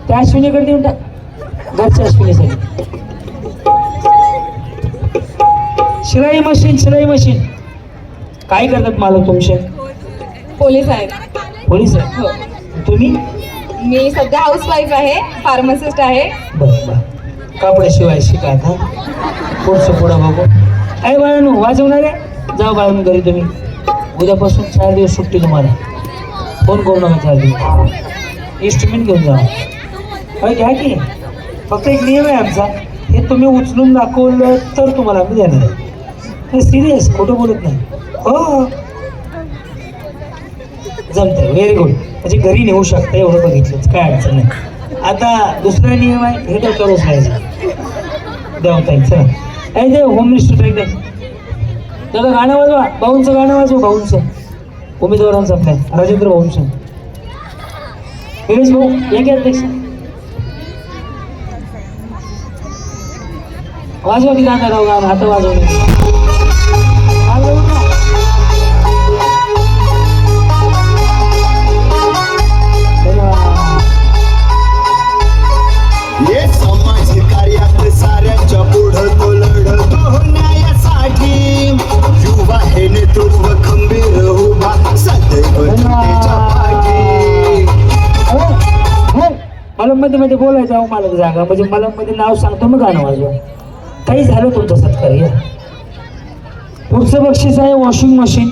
त्या अश्विनीकडे देऊन टाक, घरच्या अश्विनीसाठी. शिलाई मशीन काय करतात मालक तुमचे? पोलीस आहेत. पोलीस आहे. हो. तुम्ही? मी सध्या हाऊसवाईफ आहे, फार्मासिस्ट आहे. बरं बरं. कापडे शिवाय शिका आता. पुढचं पुढं बघू. काय बाळांनो वाजवणार आहे? जाऊ बाळांनो घरी तुम्ही. उद्यापासून 4 दिवस सुट्टी तुम्हाला. फोन करू नका 4 दिवस. इन्स्ट्रुमेंट घेऊन जा. काय घ्या की. फक्त एक नियम आहे आमचा, हे तुम्ही उचलून दाखवलं तर तुम्हाला आम्ही देणार आहे. सिरियस, खोटं बोलत नाही. हो जमतंय. Very good. म्हणजे घरी नेऊ शकता एवढं बघितलंच, काय अडचण नाही. आता दुसरा नियम आहे, हे तर करूच राहायचं. देवताई चला. काय ते होम मिनिस्टर एकदा दादा गाणं वाजवा. भाऊंचं गाणं वाजवा. भाऊंचं उमेदवारांचं आपल्या राजेंद्र भाऊंचं. गणेश भाऊ या की अध्यक्ष. वाजवा की दादा राव गाणं. आता वाजवलं. साऱ्यांच्या पुढं तो लढतो न्यायासाठी. युवा हे नेतृत्व खंबीर उभा सदैव त्याच्या पाठी. मध्ये बोलायचं अहो मालक जागा, म्हणजे मध्ये नाव सांगतो मग गाणं वाजवा. काही झालं तुमचा सत्कार या. पुढचं बक्षीस आहे वॉशिंग मशीन.